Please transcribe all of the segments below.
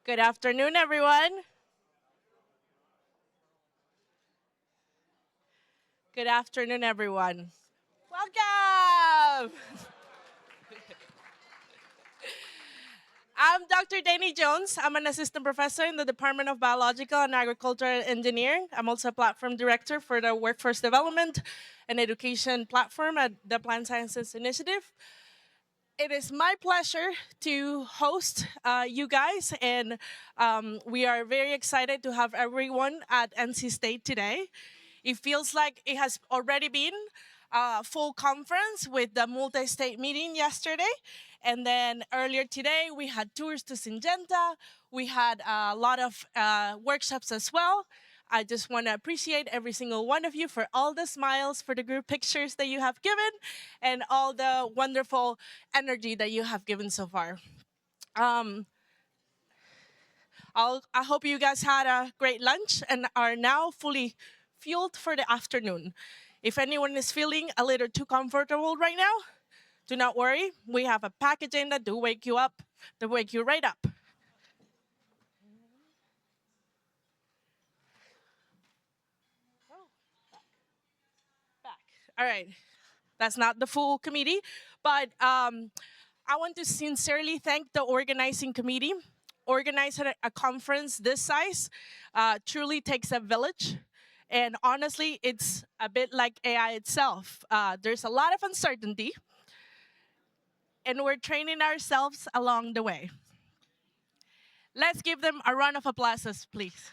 Good afternoon, everyone. Good afternoon, everyone. Welcome. I'm Dr. Danny Jones. I'm an assistant professor in the Department of Biological and Agricultural Engineering. I'm also a platform director for the Workforce Development and Education platform at the Plant Sciences Initiative. It is my pleasure to host you guys, and we are very excited to have everyone at NC State today. It feels like it has already been a full conference with the multi-state meeting yesterday, and then earlier today we had tours to Syngenta. We had a lot of workshops as well. I just want to appreciate every single one of you for all the smiles, for the group pictures that you have given, and all the wonderful energy that you have given so far. Um, I hope you guys had a great lunch and are now fully fueled for the afternoon. If anyone is feeling a little too comfortable right now, do not worry. We have a packed agenda to wake you up, to wake you right up. Back. All right. That's not the full committee, but I want to sincerely thank the organizing committee. Organizing a conference this size truly takes a village. And honestly, it's a bit like AI itself. There's a lot of uncertainty, and we're training ourselves along the way. Let's give them a round of applause, please.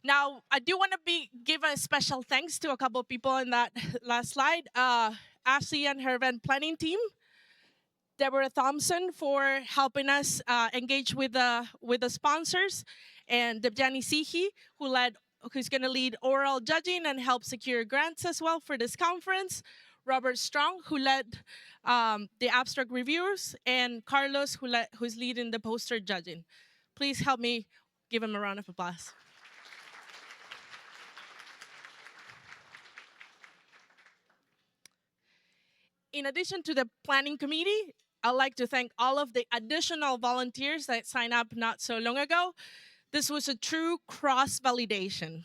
Now, I do want to give a special thanks to a couple of people in that last slide. Ashley and her event planning team, Deborah Thompson for helping us engage with the sponsors, and Debjani Sihi, who's going to lead oral judging and help secure grants as well for this conference. Robert Strong, who led the abstract reviewers, and Carlos, who's leading the poster judging. Please help me give him a round of applause. In addition to the planning committee, I'd like to thank all of the additional volunteers that signed up not so long ago. This was a true cross-validation.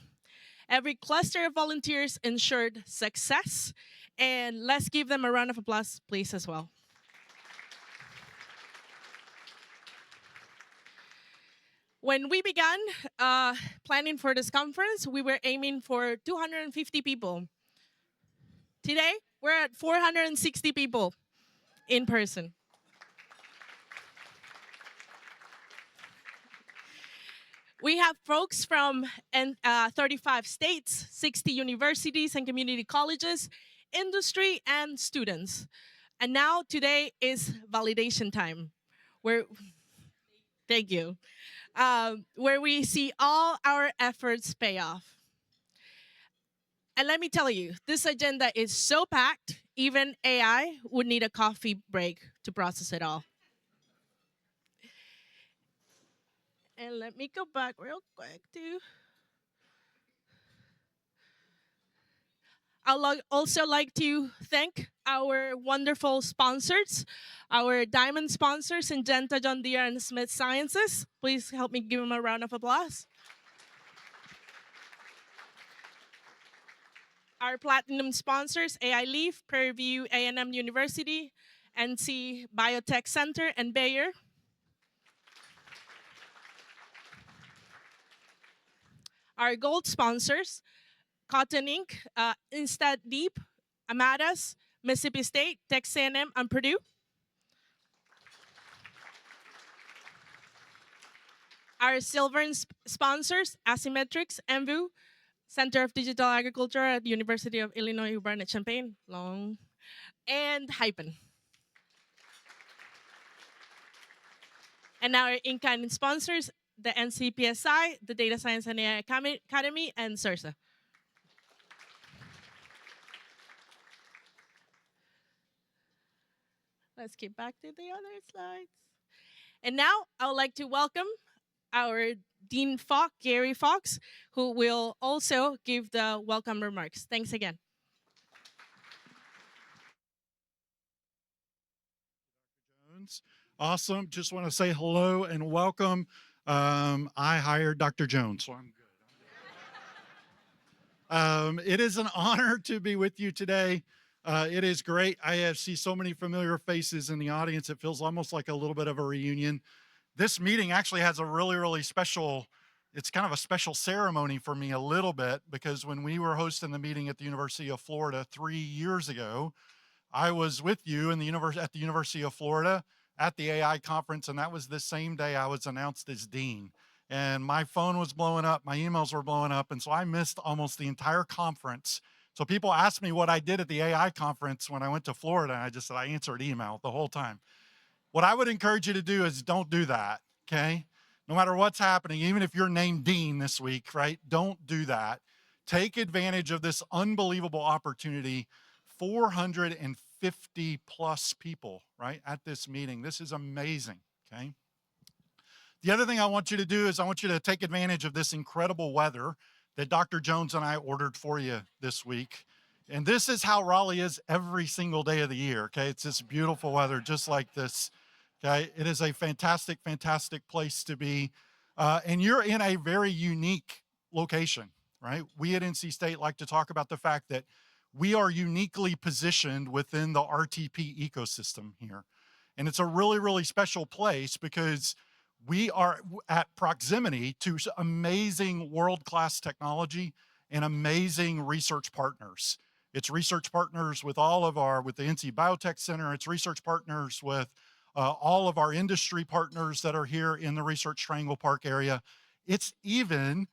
Every cluster of volunteers ensured success, and let's give them a round of applause, please, as well. When we began planning for this conference, we were aiming for 250 people. Today, we're at 460 people in person. We have folks from 35 states, 60 universities and community colleges, industry, and students. And now today is validation time, where, thank you, where we see all our efforts pay off. And let me tell you, this agenda is so packed, even AI would need a coffee break to process it all. And let me go back real quick to I'd also like to thank our wonderful sponsors, our diamond sponsors, Syngenta, John Deere, and Smith Sciences. Please help me give them a round of applause. Our platinum sponsors, AI Leaf, Prairie View A&M University, NC Biotech Center, and Bayer. Our gold sponsors, Cotton Inc., Instat Deep, Amadas, Mississippi State, Texas A&M, and Purdue. Our silver sponsors, Asymmetrics, Envu, Center of Digital Agriculture at the University of Illinois Urbana-Champaign, long, and Hypen. And our in-kind sponsors, the NCPSI, the Data Science and AI Academy, and CIRSA. Let's get back to the other slides. And now I would like to welcome our Dean Fox, Gary Fox, who will also give the welcome remarks. Thanks again. Jones. Awesome. Just want to say hello and welcome. I hired Dr. Jones, so I'm good. It is an honor to be with you today. It is great. I have see so many familiar faces in the audience. It feels almost like a little bit of a reunion. This meeting actually has a really special, it's kind of a special ceremony for me a little bit, because when we were hosting the meeting at the University of Florida 3 years ago, I was with you in the at the University of Florida at the AI conference, and that was the same day I was announced as dean. And my phone was blowing up, my emails were blowing up, and so I missed almost the entire conference. So people asked me what I did at the AI conference when I went to Florida, and I just said I answered email the whole time. What I would encourage you to do is don't do that, okay? No matter what's happening, even if you're named dean this week, right? Don't do that. Take advantage of this unbelievable opportunity. 450 plus people, right, at this meeting. This is amazing, okay? The other thing I want you to do is I want you to take advantage of this incredible weather that Dr. Jones and I ordered for you this week. And this is how Raleigh is every single day of the year, okay? It's this beautiful weather just like this, okay? It is a fantastic, fantastic place to be. And you're in a very unique location, right? We at NC State like to talk about the fact that we are uniquely positioned within the RTP ecosystem here. And it's a really special place because we are at proximity to amazing world-class technology and amazing research partners. It's research partners with with the NC Biotech Center. It's research partners with all of our industry partners that are here in the Research Triangle Park area. It's even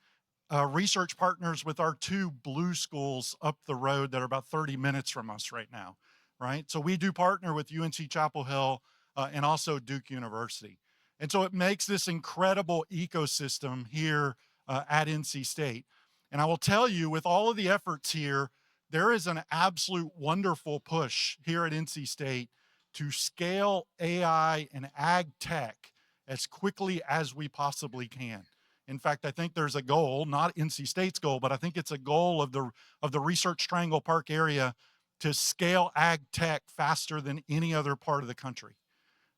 research partners with our two blue schools up the road that are about 30 minutes from us right now, right? So we do partner with UNC Chapel Hill and also Duke University. And so it makes this incredible ecosystem here at NC State. And I will tell you, with all of the efforts here, there is an absolute wonderful push here at NC State to scale AI and ag tech as quickly as we possibly can. In fact, I think there's a goal, not NC State's goal, but I think it's a goal of the Research Triangle Park area to scale ag tech faster than any other part of the country.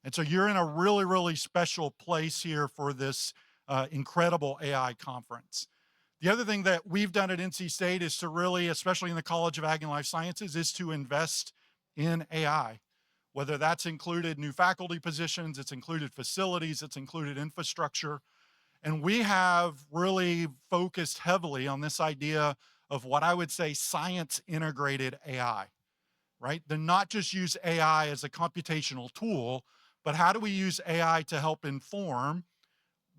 And so you're in a really special place here for this incredible AI conference. The other thing that we've done at NC State is to really, especially in the College of Ag and Life Sciences, is to invest in AI. Whether that's included new faculty positions, it's included facilities, it's included infrastructure. And we have really focused heavily on this idea of what I would say science integrated AI, right? To not just use AI as a computational tool, but how do we use AI to help inform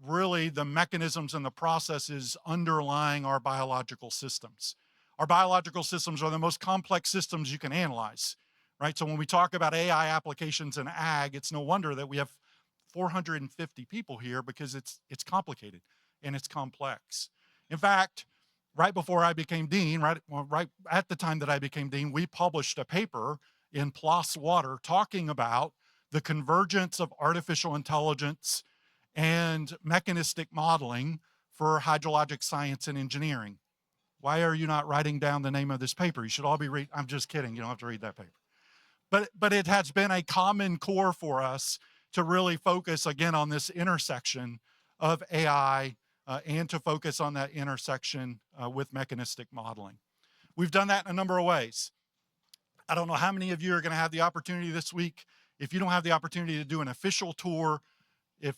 really the mechanisms and the processes underlying our biological systems? Our biological systems are the most complex systems you can analyze, right? So when we talk about AI applications in ag, it's no wonder that we have 450 people here, because it's complicated and it's complex. In fact, right before I became dean, right at the time that I became dean, we published a paper in PLOS Water talking about the convergence of artificial intelligence and mechanistic modeling for hydrologic science and engineering. Why are you not writing down the name of this paper? You should all be reading. I'm just kidding. You don't have to read that paper. But it has been a common core for us to really focus again on this intersection of AI and to focus on that intersection with mechanistic modeling. We've done that in a number of ways. I don't know how many of you are going to have the opportunity this week. If you don't have the opportunity to do an official tour,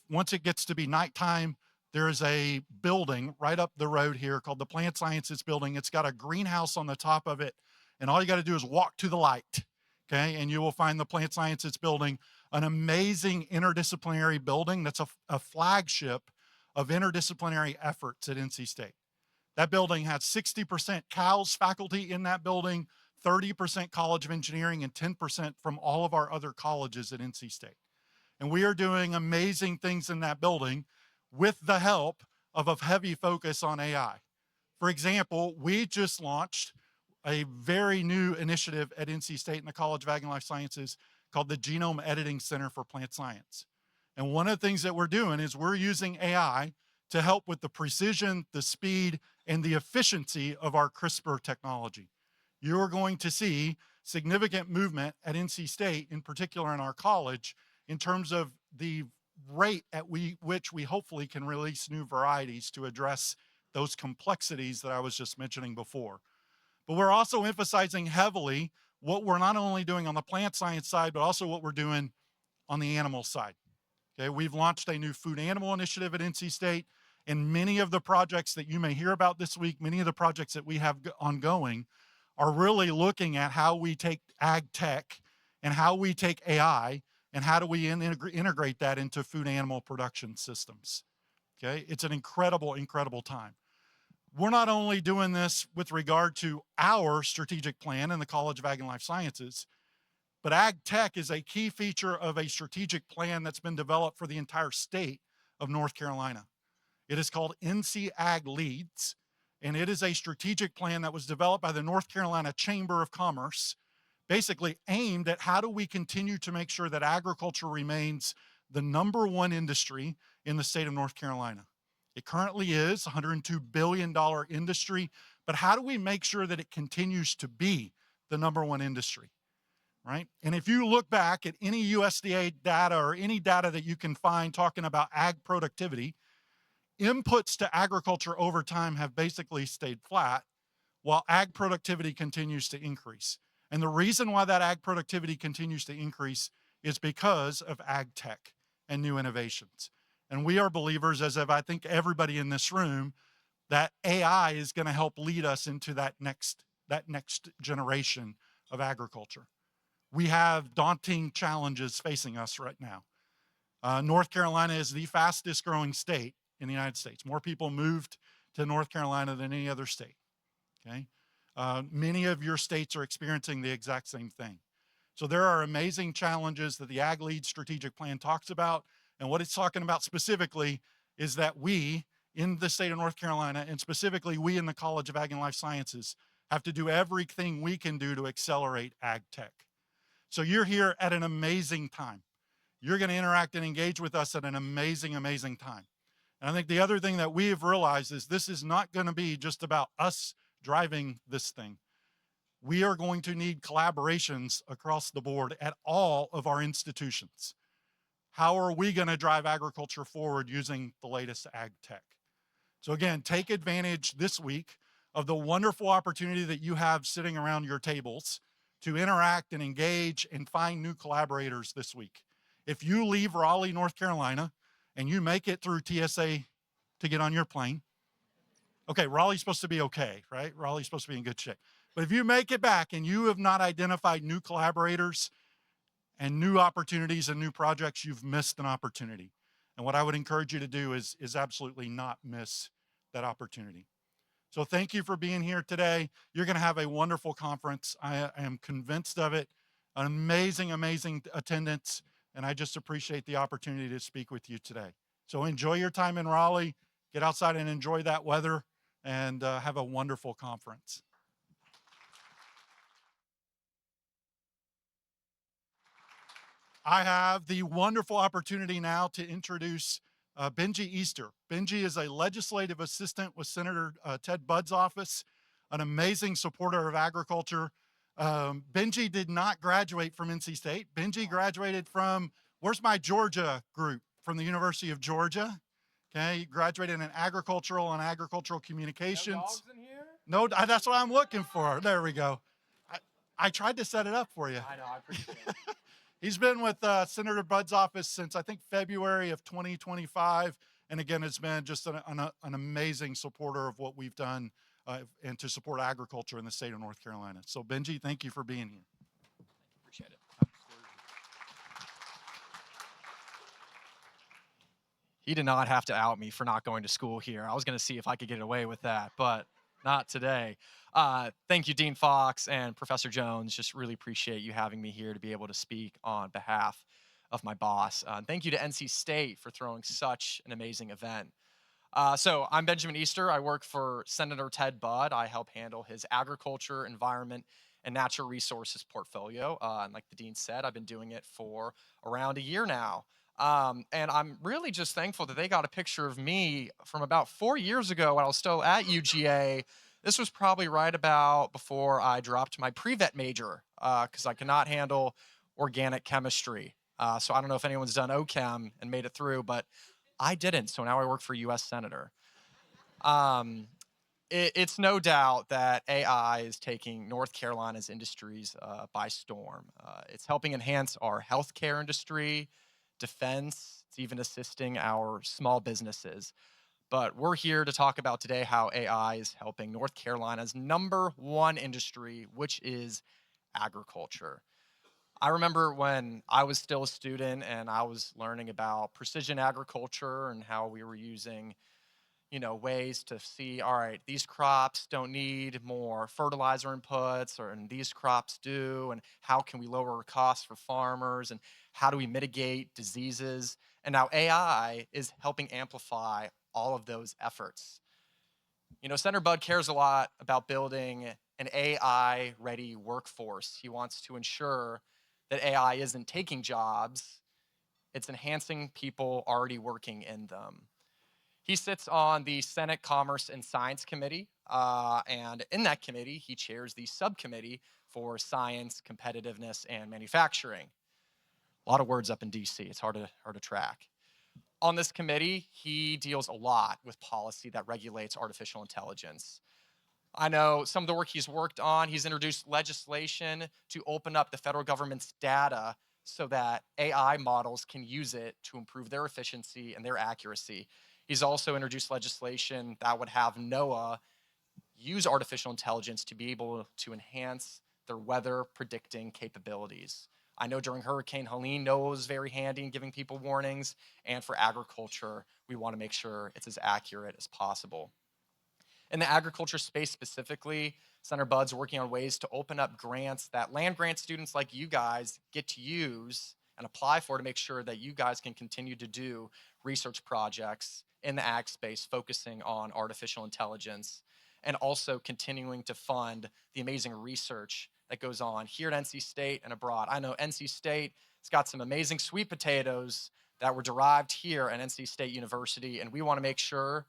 once it gets to be nighttime, there is a building right up the road here called the Plant Sciences Building. It's got a greenhouse on the top of it, and all you got to do is walk to the light, okay? And you will find the Plant Sciences Building, an amazing interdisciplinary building that's a flagship of interdisciplinary efforts at NC State. That building has 60% CALS faculty in that building, 30% College of Engineering, and 10% from all of our other colleges at NC State. And we are doing amazing things in that building with the help of a heavy focus on AI. For example, we just launched a very new initiative at NC State in the College of Ag and Life Sciences called the Genome Editing Center for Plant Science. And one of the things that we're doing is we're using AI to help with the precision, the speed, and the efficiency of our CRISPR technology. You're going to see significant movement at NC State, in particular in our college, in terms of the rate at which we hopefully can release new varieties to address those complexities that I was just mentioning before. But we're also emphasizing heavily what we're not only doing on the plant science side, but also what we're doing on the animal side. Okay, we've launched a new food animal initiative at NC State, and many of the projects that you may hear about this week, many of the projects that we have ongoing are really looking at how we take ag tech and how we take AI and how do we integrate that into food animal production systems. Okay, it's an incredible, incredible time. We're not only doing this with regard to our strategic plan in the College of Ag and Life Sciences, but ag tech is a key feature of a strategic plan that's been developed for the entire state of North Carolina. It is called NC Ag Leads, and it is a strategic plan that was developed by the North Carolina Chamber of Commerce, basically aimed at how do we continue to make sure that agriculture remains the #1 industry in the state of North Carolina. It currently is a $102 billion industry, but how do we make sure that it continues to be the #1 industry? Right? And if you look back at any USDA data or any data that you can find talking about ag productivity, inputs to agriculture over time have basically stayed flat while ag productivity continues to increase. And the reason why that ag productivity continues to increase is because of ag tech and new innovations. And we are believers, as I think everybody in this room, that AI is going to help lead us into that next generation of agriculture. We have daunting challenges facing us right now. North Carolina is the fastest growing state in the United States. More people moved to North Carolina than any other state, okay? Many of your states are experiencing the exact same thing. So there are amazing challenges that the Ag Lead Strategic Plan talks about, and what it's talking about specifically is that we in the state of North Carolina, and specifically we in the College of Ag and Life Sciences, have to do everything we can do to accelerate ag tech. So you're here at an amazing time. You're going to interact and engage with us at an amazing, amazing time. And I think the other thing that we have realized is this is not going to be just about us driving this thing. We are going to need collaborations across the board at all of our institutions. How are we going to drive agriculture forward using the latest ag tech? So again, take advantage this week of the wonderful opportunity that you have sitting around your tables to interact and engage and find new collaborators this week. If you leave Raleigh, North Carolina, and you make it through TSA to get on your plane, okay, Raleigh's supposed to be okay, right? Raleigh's supposed to be in good shape. But if you make it back and you have not identified new collaborators and new opportunities and new projects, you've missed an opportunity. And what I would encourage you to do is absolutely not miss that opportunity. So thank you for being here today. You're going to have a wonderful conference. I am convinced of it. An amazing, amazing attendance. And I just appreciate the opportunity to speak with you today. So enjoy your time in Raleigh. Get outside and enjoy that weather and have a wonderful conference. I have the wonderful opportunity now to introduce Benji Easter. Benji is a legislative assistant with Senator Ted Budd's office, an amazing supporter of agriculture. Benji did not graduate from NC State. Benji graduated from, where's my Georgia group? From the University of Georgia. Okay, he graduated in agricultural and agricultural communications. No dogs in here? No, that's what I'm looking for. There we go. I tried to set it up for you. I know, I appreciate it. He's been with Senator Budd's office since I think February of 2025. And again, it's been just an amazing supporter of what we've done and to support agriculture in the state of North Carolina. So Benji, thank you for being here. Appreciate it. He did not have to out me for not going to school here. I was going to see if I could get away with that, but not today. Thank you, Dean Fox and Professor Jones. Just really appreciate you having me here to be able to speak on behalf of my boss. Thank you to NC State for throwing such an amazing event. So I'm Benjamin Easter. I work for Senator Ted Budd. I help handle his agriculture, environment, and natural resources portfolio. And like the dean said, I've been doing it for around a year now. And I'm really just thankful that they got a picture of me from about 4 years ago when I was still at UGA. This was probably right about before I dropped my pre-vet major because I could not handle organic chemistry. So I don't know if anyone's done OChem and made it through, but I didn't. So now I work for U.S. Senator. Um, it's no doubt that AI is taking North Carolina's industries by storm. It's helping enhance our healthcare industry, defense. It's even assisting our small businesses. But we're here to talk about today how AI is helping North Carolina's number one industry, which is agriculture. I remember when I was still a student and I was learning about precision agriculture and how we were using, ways to see, all right, these crops don't need more fertilizer inputs, or and these crops do, and how can we lower costs for farmers, and how do we mitigate diseases? And now AI is helping amplify all of those efforts. Senator Bud cares a lot about building an AI ready workforce. He wants to ensure that AI isn't taking jobs, it's enhancing people already working in them. He sits on the Senate Commerce and Science Committee, and in that committee, he chairs the subcommittee for science, competitiveness, and manufacturing. A lot of words up in DC. It's hard to track. On this committee, he deals a lot with policy that regulates artificial intelligence. I know some of the work he's worked on, he's introduced legislation to open up the federal government's data so that AI models can use it to improve their efficiency and their accuracy. He's also introduced legislation that would have NOAA use artificial intelligence to be able to enhance their weather predicting capabilities. I know during Hurricane Helene, NOAA was very handy in giving people warnings, and for agriculture, we want to make sure it's as accurate as possible. In the agriculture space specifically, Senator Bud's working on ways to open up grants that land grant students like you guys get to use and apply for to make sure that you guys can continue to do research projects in the ag space focusing on artificial intelligence, and also continuing to fund the amazing research that goes on here at NC State and abroad. I know NC State has got some amazing sweet potatoes that were derived here at NC State University, and we want to make sure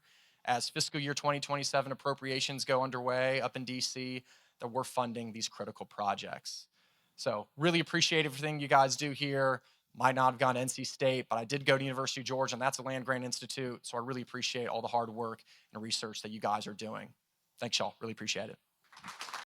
as fiscal year 2027 appropriations go underway up in DC, that we're funding these critical projects. So really appreciate everything you guys do here. Might not have gone to NC State, but I did go to University of Georgia, and that's a land grant institute. So I really appreciate all the hard work and research that you guys are doing. Thanks, y'all. Really appreciate it.